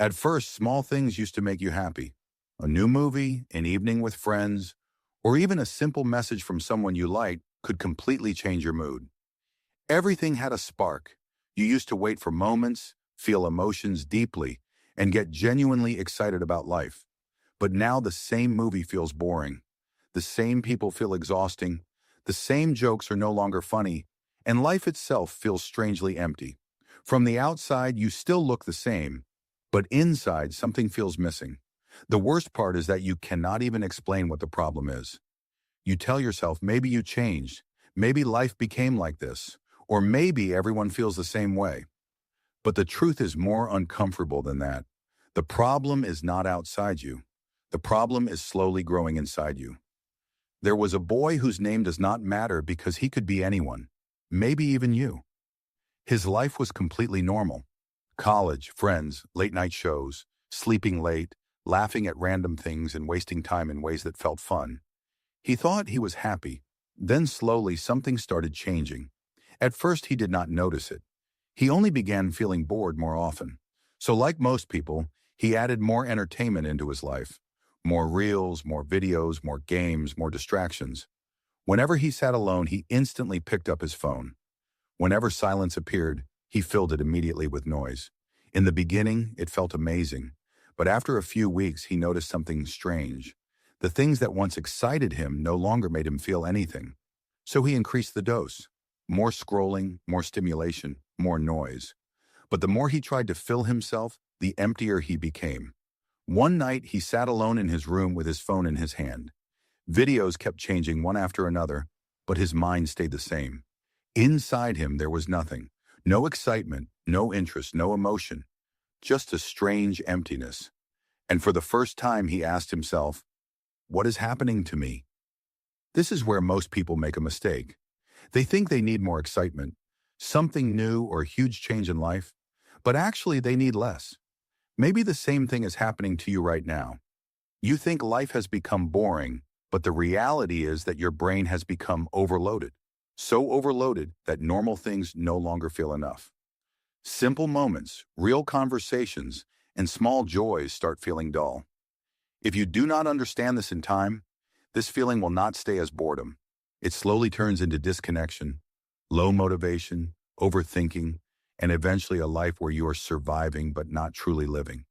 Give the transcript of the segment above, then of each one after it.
At first, small things used to make you happy. A new movie, an evening with friends, or even a simple message from someone you liked could completely change your mood. Everything had a spark. You used to wait for moments, feel emotions deeply, and get genuinely excited about life. But now the same movie feels boring. The same people feel exhausting. The same jokes are no longer funny, and life itself feels strangely empty. From the outside, you still look the same, but inside, something feels missing. The worst part is that you cannot even explain what the problem is. You tell yourself maybe you changed, maybe life became like this, or maybe everyone feels the same way. But the truth is more uncomfortable than that. The problem is not outside you. The problem is slowly growing inside you. There was a boy whose name does not matter because he could be anyone, maybe even you. His life was completely normal. College, friends, late-night shows, sleeping late, laughing at random things and wasting time in ways that felt fun. He thought he was happy. Then slowly something started changing. At first he did not notice it. He only began feeling bored more often. So like most people, he added more entertainment into his life. More reels, more videos, more games, more distractions. Whenever he sat alone, he instantly picked up his phone. Whenever silence appeared, he filled it immediately with noise. In the beginning, it felt amazing. But after a few weeks, he noticed something strange. The things that once excited him no longer made him feel anything. So he increased the dose. More scrolling, more stimulation, more noise. But the more he tried to fill himself, the emptier he became. One night, he sat alone in his room with his phone in his hand. Videos kept changing one after another, but his mind stayed the same. Inside him, there was nothing. No excitement, no interest, no emotion. Just a strange emptiness. And for the first time, he asked himself, what is happening to me? This is where most people make a mistake. They think they need more excitement, something new or a huge change in life, but actually they need less. Maybe the same thing is happening to you right now. You think life has become boring, but the reality is that your brain has become overloaded. So overloaded that normal things no longer feel enough. Simple moments, real conversations, and small joys start feeling dull. If you do not understand this in time, this feeling will not stay as boredom. It slowly turns into disconnection, low motivation, overthinking, and eventually a life where you are surviving but not truly living.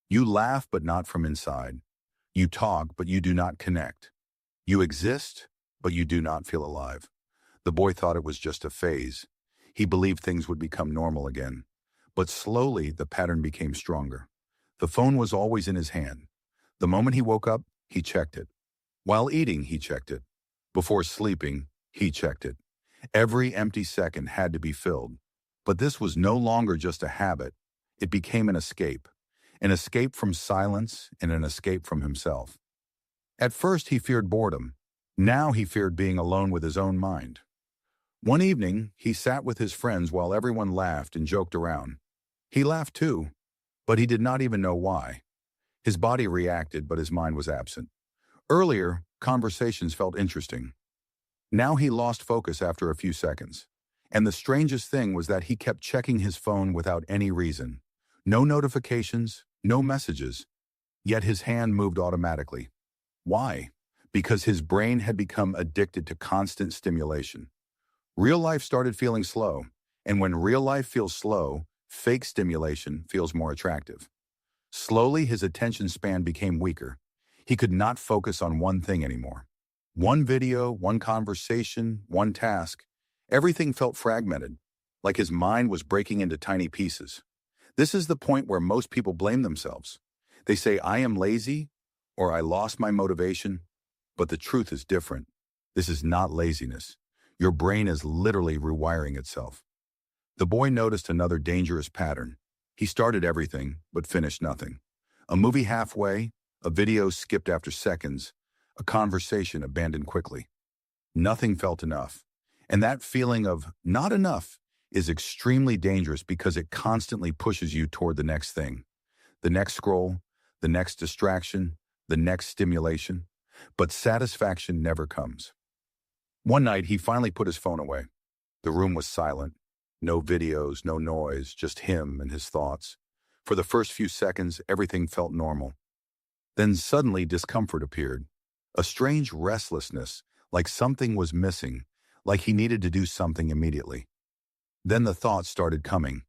You laugh but not from inside. You talk but you do not connect. You exist but you do not feel alive. The boy thought it was just a phase. He believed things would become normal again. But slowly the pattern became stronger. The phone was always in his hand. The moment he woke up, he checked it. While eating, he checked it. Before sleeping, he checked it. Every empty second had to be filled. But this was no longer just a habit. It became an escape from silence and an escape from himself. At first, he feared boredom. Now he feared being alone with his own mind. One evening, he sat with his friends while everyone laughed and joked around. He laughed too, but he did not even know why. His body reacted, but his mind was absent. Earlier, conversations felt interesting. Now he lost focus after a few seconds. And the strangest thing was that he kept checking his phone without any reason. No notifications, no messages. Yet his hand moved automatically. Why? Because his brain had become addicted to constant stimulation. Real life started feeling slow. And when real life feels slow, fake stimulation feels more attractive. Slowly, his attention span became weaker. He could not focus on one thing anymore. One video, one conversation, one task. Everything felt fragmented, like his mind was breaking into tiny pieces. This is the point where most people blame themselves. They say, I am lazy, or I lost my motivation. But the truth is different. This is not laziness. Your brain is literally rewiring itself. The boy noticed another dangerous pattern. He started everything, but finished nothing. A movie halfway, a video skipped after seconds, a conversation abandoned quickly. Nothing felt enough. And that feeling of not enough is extremely dangerous because it constantly pushes you toward the next thing. The next scroll, the next distraction, the next stimulation. But satisfaction never comes. One night, he finally put his phone away. The room was silent. No videos, no noise, just him and his thoughts. For the first few seconds, everything felt normal. Then suddenly discomfort appeared. A strange restlessness, like something was missing, like he needed to do something immediately. Then the thoughts started coming.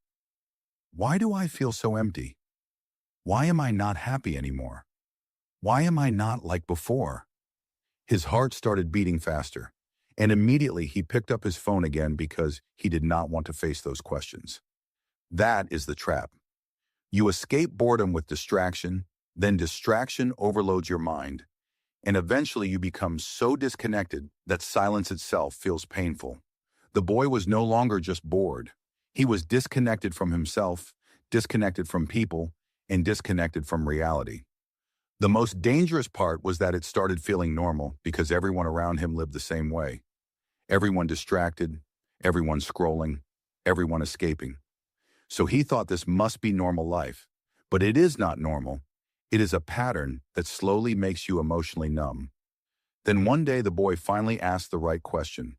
Why do I feel so empty? Why am I not happy anymore? Why am I not like before? His heart started beating faster, and immediately he picked up his phone again because he did not want to face those questions. That is the trap. You escape boredom with distraction, then distraction overloads your mind, and eventually you become so disconnected that silence itself feels painful. The boy was no longer just bored. He was disconnected from himself, disconnected from people, and disconnected from reality. The most dangerous part was that it started feeling normal because everyone around him lived the same way. Everyone distracted, everyone scrolling, everyone escaping. So he thought this must be normal life. But it is not normal. It is a pattern that slowly makes you emotionally numb. Then one day the boy finally asked the right question.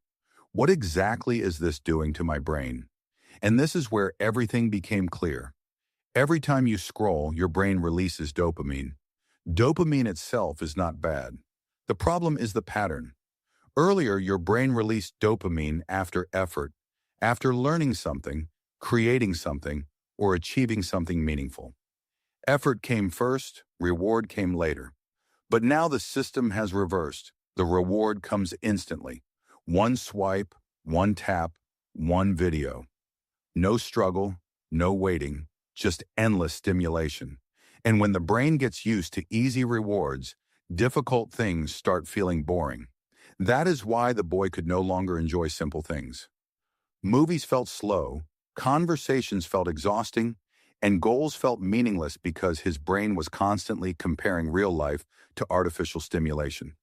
What exactly is this doing to my brain? And this is where everything became clear. Every time you scroll, your brain releases dopamine. Dopamine itself is not bad. The problem is the pattern. Earlier, your brain released dopamine after effort, after learning something, creating something, or achieving something meaningful. Effort came first, reward came later. But now the system has reversed. The reward comes instantly. One swipe, one tap, one video. No struggle, no waiting, just endless stimulation. And when the brain gets used to easy rewards, difficult things start feeling boring. That is why the boy could no longer enjoy simple things. Movies felt slow, conversations felt exhausting, and goals felt meaningless because his brain was constantly comparing real life to artificial stimulation.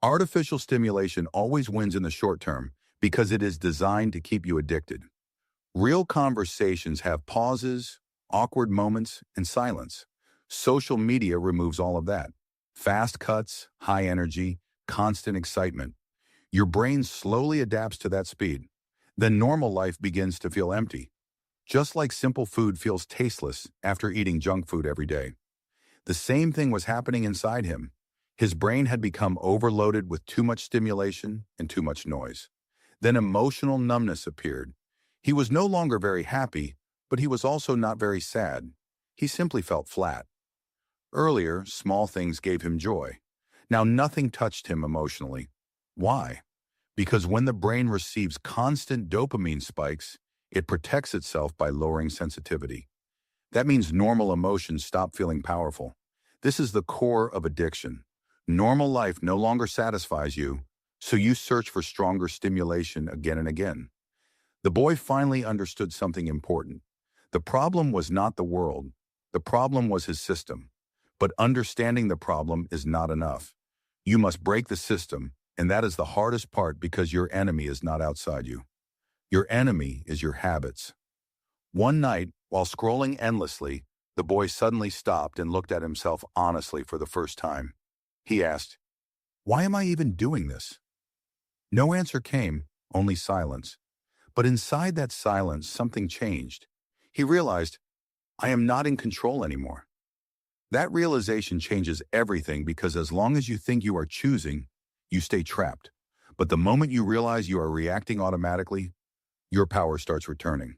Artificial stimulation always wins in the short term because it is designed to keep you addicted. Real conversations have pauses, awkward moments, and silence. Social media removes all of that. Fast cuts, high energy, constant excitement. Your brain slowly adapts to that speed. Then normal life begins to feel empty. Just like simple food feels tasteless after eating junk food every day. The same thing was happening inside him. His brain had become overloaded with too much stimulation and too much noise. Then emotional numbness appeared. He was no longer very happy, but he was also not very sad. He simply felt flat. Earlier, small things gave him joy. Now nothing touched him emotionally. Why? Because when the brain receives constant dopamine spikes, it protects itself by lowering sensitivity. That means normal emotions stop feeling powerful. This is the core of addiction. Normal life no longer satisfies you, so you search for stronger stimulation again and again. The boy finally understood something important. The problem was not the world. The problem was his system. But understanding the problem is not enough. You must break the system, and that is the hardest part because your enemy is not outside you. Your enemy is your habits. One night, while scrolling endlessly, the boy suddenly stopped and looked at himself honestly for the first time. He asked, "Why am I even doing this?" No answer came, only silence. But inside that silence, something changed. He realized, I am not in control anymore. That realization changes everything because as long as you think you are choosing, you stay trapped. But the moment you realize you are reacting automatically, your power starts returning.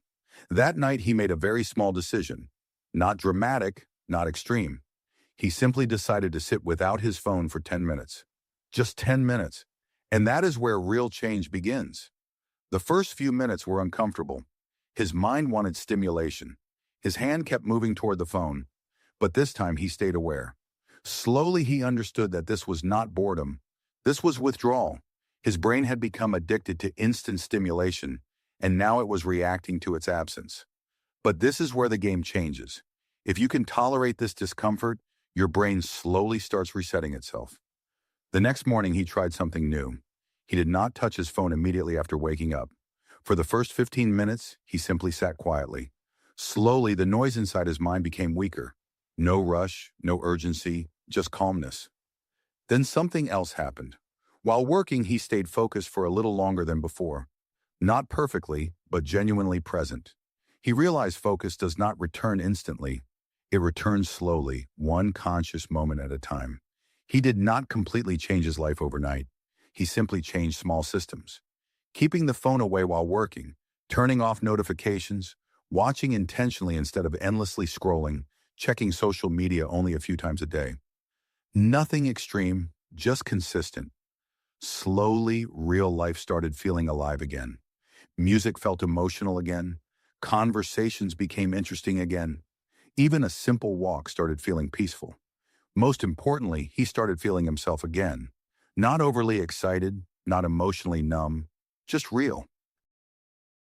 That night, he made a very small decision. Not dramatic, not extreme. He simply decided to sit without his phone for 10 minutes. Just 10 minutes. And that is where real change begins. The first few minutes were uncomfortable. His mind wanted stimulation. His hand kept moving toward the phone. But this time he stayed aware. Slowly he understood that this was not boredom. This was withdrawal. His brain had become addicted to instant stimulation, and now it was reacting to its absence. But this is where the game changes. If you can tolerate this discomfort, your brain slowly starts resetting itself. The next morning he tried something new. He did not touch his phone immediately after waking up. For the first 15 minutes, he simply sat quietly. Slowly, the noise inside his mind became weaker. No rush, no urgency, just calmness. Then something else happened. While working, he stayed focused for a little longer than before. Not perfectly, but genuinely present. He realized focus does not return instantly, It returned slowly, one conscious moment at a time. He did not completely change his life overnight. He simply changed small systems. Keeping the phone away while working, turning off notifications, watching intentionally instead of endlessly scrolling, checking social media only a few times a day. Nothing extreme, just consistent. Slowly, real life started feeling alive again. Music felt emotional again. Conversations became interesting again. Even a simple walk started feeling peaceful. Most importantly, he started feeling himself again. Not overly excited, not emotionally numb, just real.